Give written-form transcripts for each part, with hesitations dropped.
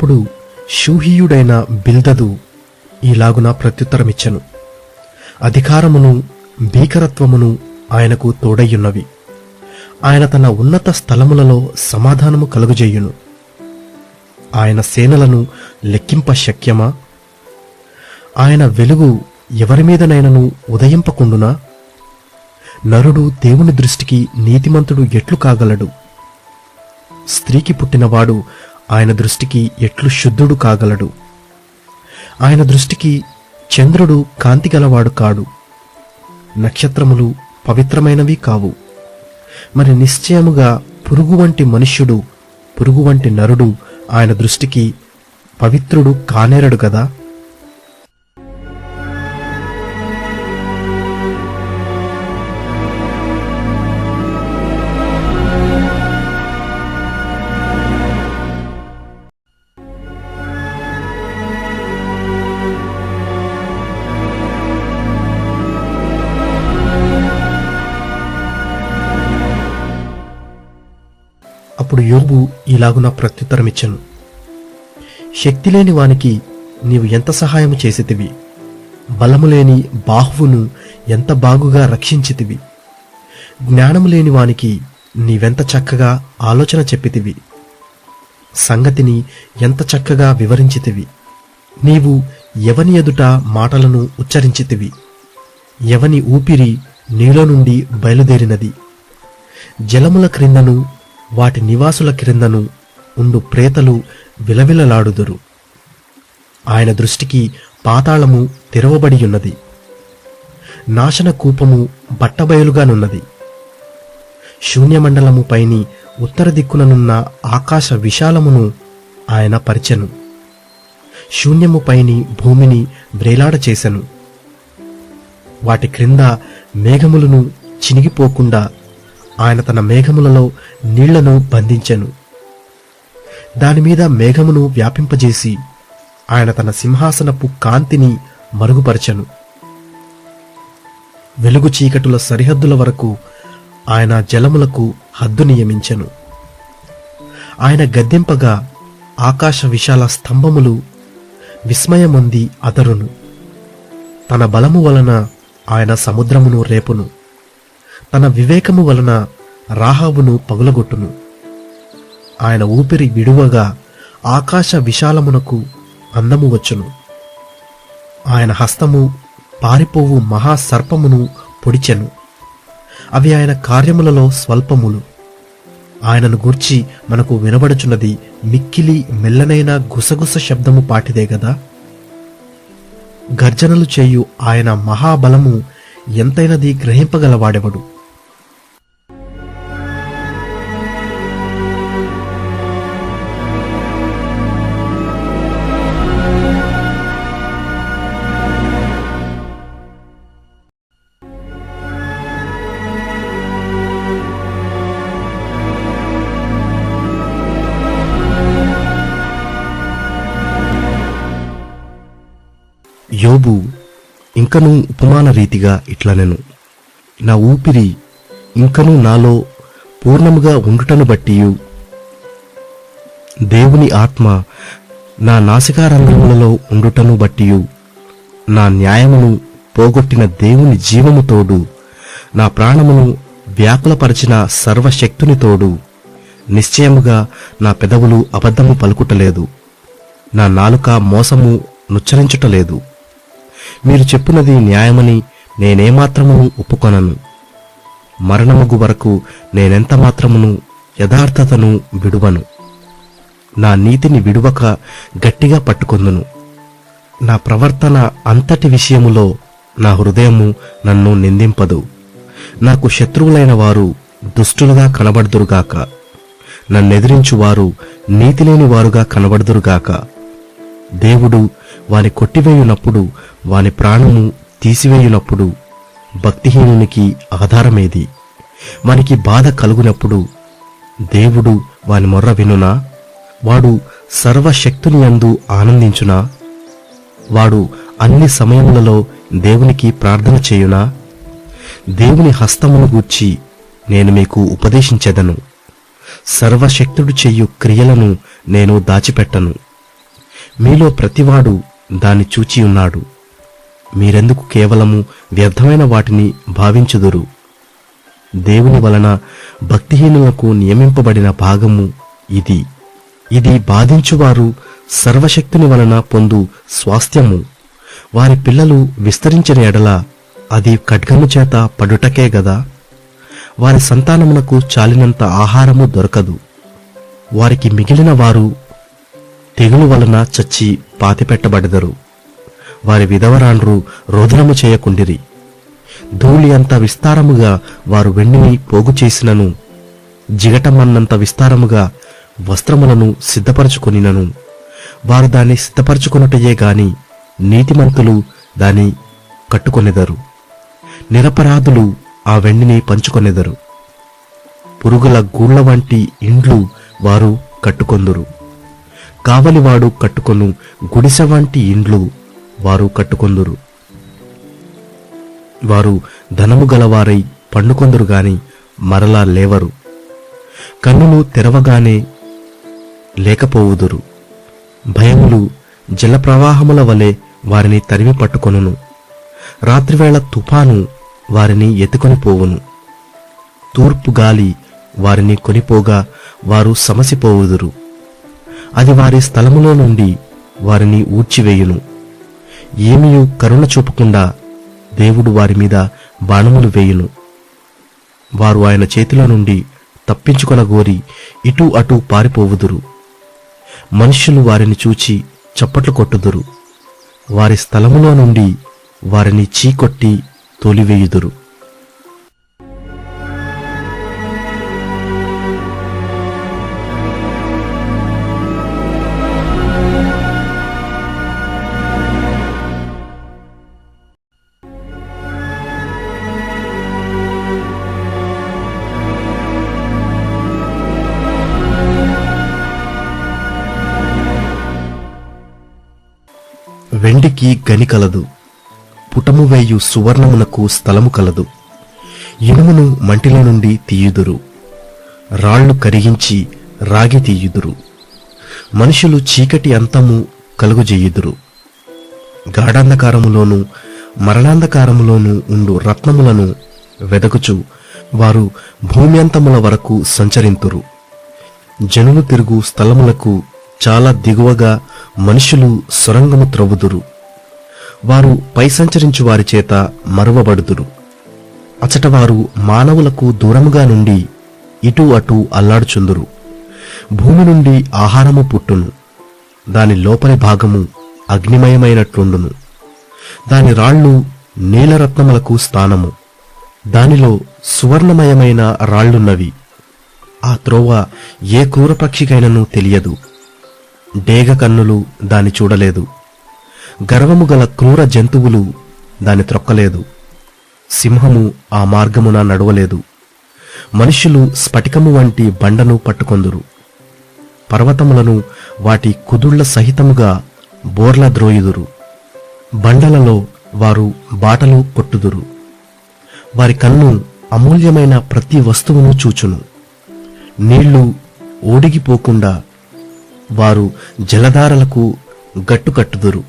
అప్పుడు షూహీయుడైన బిల్దదు ఈలాగున ప్రత్యుత్తరమిచ్చెను: అధికారమును భీకరత్వమును ఆయనకు తోడయ్యున్నవి. ఆయన తన ఉన్నత స్థలములలో సమాధానము కలుగజేయును. ఆయన సేనలను లెక్కింప శక్యమా? ఆయన వెలుగు ఎవరి మీదనైనను ఉదయింపకుండునా? నరుడు దేవుని దృష్టికి నీతిమంతుడు ఎట్లు కాగలడు? స్త్రీకి పుట్టినవాడు ఆయన దృష్టికి ఎట్లు శుద్ధుడు కాగలడు? ఆయన దృష్టికి చంద్రుడు కాంతిగలవాడు కాడు, నక్షత్రములు పవిత్రమైనవి కావు. మరి నిశ్చయముగా పురుగు వంటి మనుష్యుడు, పురుగు వంటి నరుడు ఆయన దృష్టికి పవిత్రుడు కానేరడు గదా. అప్పుడు యోబు ఇలాగున ప్రత్యుత్తరమిచ్చెను: శక్తిలేని వానికి నీవు ఎంత సహాయము చేసితివి, బలములేని బాహువును ఎంత బాగుగా రక్షించితివి. జ్ఞానము లేని వానికి నీవెంత చక్కగా ఆలోచన చెప్పితివి, సంగతిని ఎంత చక్కగా వివరించితివి. నీవు ఎవని ఎదుట మాటలను ఉచ్చరించితివి, ఎవని ఊపిరి నీలో నుండి బయలుదేరినది. జలముల క్రిందను వాటి నివాసుల క్రిందను ఉండు ప్రేతలు విలవిలలాడుదురు. ఆయన దృష్టికి పాతాళము తెరవబడియున్నది, నాశన కూపము బట్టబయలుగానున్నది. శూన్యమండలము పైని ఉత్తర దిక్కుననున్న ఆకాశ విశాలమును ఆయన పరిచెను. శూన్యము పైని భూమిని వ్రేలాడ చేసెను. వాటి క్రింద మేఘములను చినిగిపోకుండా ఆయన తన మేఘములలో నీళ్లను బంధించెను. దానిమీద మేఘమును వ్యాపింపజేసి ఆయన తన సింహాసనపు కాంతిని మరుగుపరచెను. వెలుగు చీకటుల సరిహద్దుల వరకు ఆయన జలములకు హద్దు నియమించెను. ఆయన గద్దెంపగా ఆకాశ విశాల స్తంభములు విస్మయమొంది అదరును. తన బలము వలన ఆయన సముద్రమును రేపును, తన వివేకము వలన రాహాబును పగులగొట్టును. ఆయన ఊపిరి విడువగా ఆకాశ విశాలమునకు అందము వచ్చును. ఆయన హస్తము పారిపోవు మహాసర్పమును పొడిచెను. అవి ఆయన కార్యములలో స్వల్పములు. ఆయనను గూర్చి మనకు వినబడుచున్నది మిక్కిలి మెల్లనైన గుసగుస శబ్దము పాటిదే గదా. గర్జనలు చేయు ఆయన మహాబలము ఎంతైనది గ్రహింపగలవాడెవడు? యోబు ఇంకనూ ఉపమాన రీతిగా ఇట్లనెను: నా ఊపిరి ఇంకనూ నాలో పూర్ణముగా ఉండుటను బట్టియు, దేవుని ఆత్మ నా నాసికారంధ్రములలో ఉండుటను బట్టియు, నా న్యాయమును పోగొట్టిన దేవుని జీవము తోడు, నా ప్రాణమును వ్యాకులపరిచిన సర్వశక్తుని తోడు, నిశ్చయముగా నా పెదవులు అబద్ధము పలుకుటలేదు, నా నాలుక మోసము నుచ్చరించుటలేదు. మీరు చెప్పునది న్యాయమని నేనేమాత్రమును ఒప్పుకొనను. మరణముగు వరకు నేనెంత మాత్రమును యథార్థతను విడువను. నా నీతిని విడువక గట్టిగా పట్టుకొందును. నా ప్రవర్తన అంతటి విషయములో నా హృదయము నన్ను నిందింపదు. నాకు శత్రువులైన వారు దుష్టులుగా కనబడుదురుగాక, నన్నెదిరించువారు నీతిలేని వారుగా కనబడుదురుగాక. దేవుడు వాని కొట్టివేయునప్పుడు, వాని ప్రాణము తీసివేయునప్పుడు భక్తిహీనునికి ఆధారమేది? వానికి బాధ కలుగునప్పుడు దేవుడు వాని మొర్ర వినునా? వాడు సర్వశక్తుని యందు ఆనందించునా? వాడు అన్ని సమయములలో దేవునికి ప్రార్థన చేయునా? దేవుని హస్తమును గూర్చి నేను మీకు ఉపదేశించెదను. సర్వశక్తుడు చెయ్యు క్రియలను నేను దాచిపెట్టను. మీలో ప్రతివాడు దాన్ని చూచియున్నాడు. మీరెందుకు కేవలము వ్యర్థమైన వాటిని భావించుదురు? దేవుని వలన భక్తిహీనులకు నియమింపబడిన భాగము ఇది. ఇది బాధించువారు సర్వశక్తుని వలన పొందు స్వాస్థ్యము. వారి పిల్లలు విస్తరించిన ఎడల అది ఖడ్గము చేత పడుటకే గదా. వారి సంతానమునకు చాలినంత ఆహారము దొరకదు. వారికి మిగిలిన వారు తెగులు వలన చచ్చి పాతిపెట్టబడెదరు. వారి విధవరాండ్రు రోదనము చేయకుండిరి. ధూళి అంత విస్తారముగా వారు వెండిని పోగు చేసినను, జిగటమన్నంత విస్తారముగా వస్త్రములను సిద్ధపరచుకొనినను, వారు దాన్ని సిద్ధపరచుకొనుటయే గాని నీతిమంతులు దాన్ని కట్టుకొనెదరు. నిరపరాధులు ఆ వెండిని పంచుకొనెదరు. పురుగుల గూళ్ల వంటి ఇండ్లు వారు కట్టుకొందురు. కావలివాడు కట్టుకొను గుడిసె వంటి ఇండ్లు వారు కట్టుకొందురు. వారు ధనము గలవారై పండుకొందురు గాని మరలా లేవరు. కన్నులు తెరవగానే లేకపోవుదురు. భయములు జలప్రవాహముల వలె వారిని తరిమి పట్టుకొనును. రాత్రివేళ తుఫాను వారిని ఎత్తుకొని పోవును. తూర్పు గాలి వారిని కొనిపోగా వారు సమసిపోవుదురు. అది వారి స్థలములో నుండి వారిని ఊడ్చివేయును. ఏమీయు కరుణ చూపకుండా దేవుడు వారి మీద బాణములు వేయును. వారు ఆయన చేతిలో నుండి తప్పించుకొనగోరి ఇటు అటు పారిపోవుదురు. మనుష్యులు వారిని చూచి చప్పట్లు కొట్టుదురు. వారి స్థలములో నుండి వారిని చీకొట్టి తోలివేయుదురు. వెండికి గని కలదు, పుటము వేయు సువర్ణమునకు స్థలము కలదు. ఇనుమును మంటిలో నుండి తీయుదురు, రాళ్లు కరిగించి రాగి తీయుదురు. మనుషులు చీకటి అంతము కలుగుజేయుదురు. గాఢాంధకారములోను మరణాంధకారములోను ఉండు రత్నములను వెదకుచు వారు భూమి అంతముల వరకు సంచరింతురు. జనులు తిరుగు స్థలములకు చాలా దిగువగా మనుషులు సొరంగము త్రవ్వుదురు. వారు పై సంచరించు వారి చేత మరువబడుదురు. అచట వారు మానవులకు దూరముగా నుండి ఇటు అటు అల్లాడుచుందురు. భూమి నుండి ఆహారము పుట్టును, దాని లోపలి భాగము అగ్నిమయమైనట్లుండును. దాని రాళ్ళు నీలరత్నములకు స్థానము, దానిలో సువర్ణమయమైన రాళ్లున్నవి. ఆ త్రోవ ఏ క్రూర పక్షికైనను తెలియదు. డేగ కన్నులు దాని చూడలేదు. గర్వము గల క్రూర జంతువులు దాని త్రొక్కలేదు. సింహము ఆ మార్గమున నడవలేదు. మనుష్యులు స్ఫటికము వంటి బండను పట్టుకొందురు. పర్వతములను వాటి కుదుళ్ల సహితముగా బోర్ల ద్రోయుదురు. బండలలో వారు బాటలు కొట్టుదురు. వారి కన్ను అమూల్యమైన ప్రతి వస్తువును చూచును. నీళ్లు ఓడిగిపోకుండా వారు జలధారలకు గట్టు కట్టుదురు.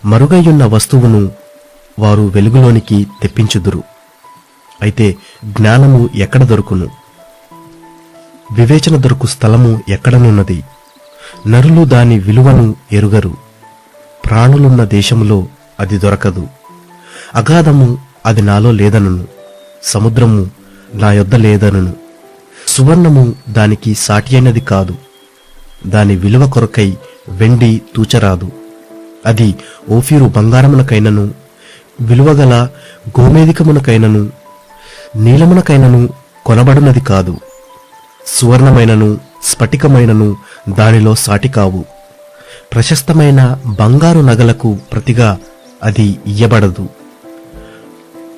మరుగయ్యున్న వస్తువును వారు వెలుగులోనికి తెప్పించుదురు. అయితే జ్ఞానము ఎక్కడ దొరుకును? వివేచన దొరుకు స్థలము ఎక్కడనున్నది? నరులు దాని విలువను ఎరుగరు. ప్రాణులున్న దేశములో అది దొరకదు. అగాధము అది నాలో లేదనును, సముద్రము నా యొద్ద లేదనును. సువర్ణము దానికి సాటి అయినది కాదు. దాని విలువ కొరకై వెండి తూచరాదు. అది ఓఫీరు బంగారమునకైనను, విలువగల గోమేధికమునకైనను, నీలమునకైనను కొనబడునది కాదు. సువర్ణమైనను స్ఫటికమైనను దానిలో సాటి కావు. ప్రశస్తమైన బంగారు నగలకు ప్రతిగా అది ఇయ్యబడదు.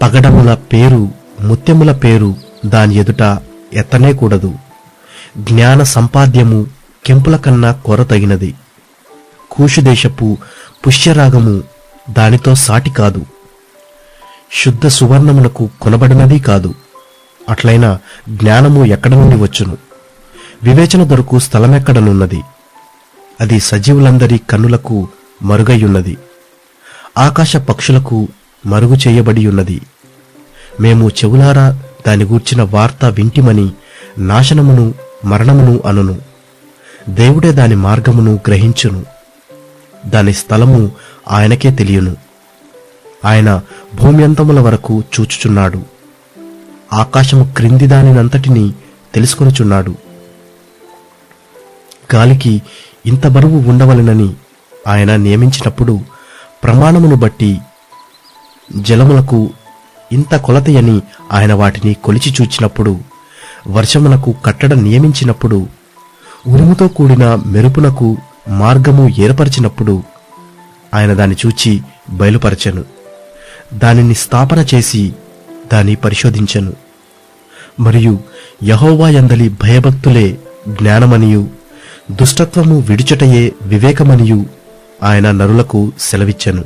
పగడముల పేరు, ముత్యముల పేరు దాని ఎదుట ఎత్తనేకూడదు. జ్ఞాన సంపాద్యము కెంపుల కన్నా కొరతగినది. కూషుదేశపు పుష్యరాగము దానితో సాటి కాదు. శుద్ధ సువర్ణమునకు కొనబడినది కాదు. అట్లైనా జ్ఞానము ఎక్కడ నుండి వచ్చును? వివేచన దొరకు స్థలమెక్కడనున్నది? అది సజీవులందరి కన్నులకు మరుగయ్యున్నది, ఆకాశ పక్షులకు మరుగు చేయబడి ఉన్నది. మేము చెవులారా దాని గూర్చిన వార్త వింటిమని నాశనమును మరణమును అనును. దేవుడే దాని మార్గమును గ్రహించును, దాని స్థలము ఆయనకే తెలియను. ఆయన భూమ్యంతముల వరకు చూచుచున్నాడు, ఆకాశము క్రింది దానినంతటినీ తెలుసుకొనుచున్నాడు. గాలికి ఇంత బరువు ఉండవలెనని ఆయన నియమించినప్పుడు, ప్రమాణమును బట్టి జలములకు ఇంత కొలతయని ఆయన వాటిని కొలిచి చూచినప్పుడు, వర్షమునకు కట్టడ నియమించినప్పుడు, ఉరుముతో కూడిన మెరుపునకు మార్గము ఏర్పరిచినప్పుడు, ఆయన దాన్ని చూచి బయలుపరచెను, దానిని స్థాపన చేసి దాన్ని పరిశోధించెను. మరియు యెహోవా యందలి భయభక్తులే జ్ఞానమనియు, దుష్టత్వము విడుచుటయే వివేకమనియు ఆయన నరులకు సెలవిచ్చెను.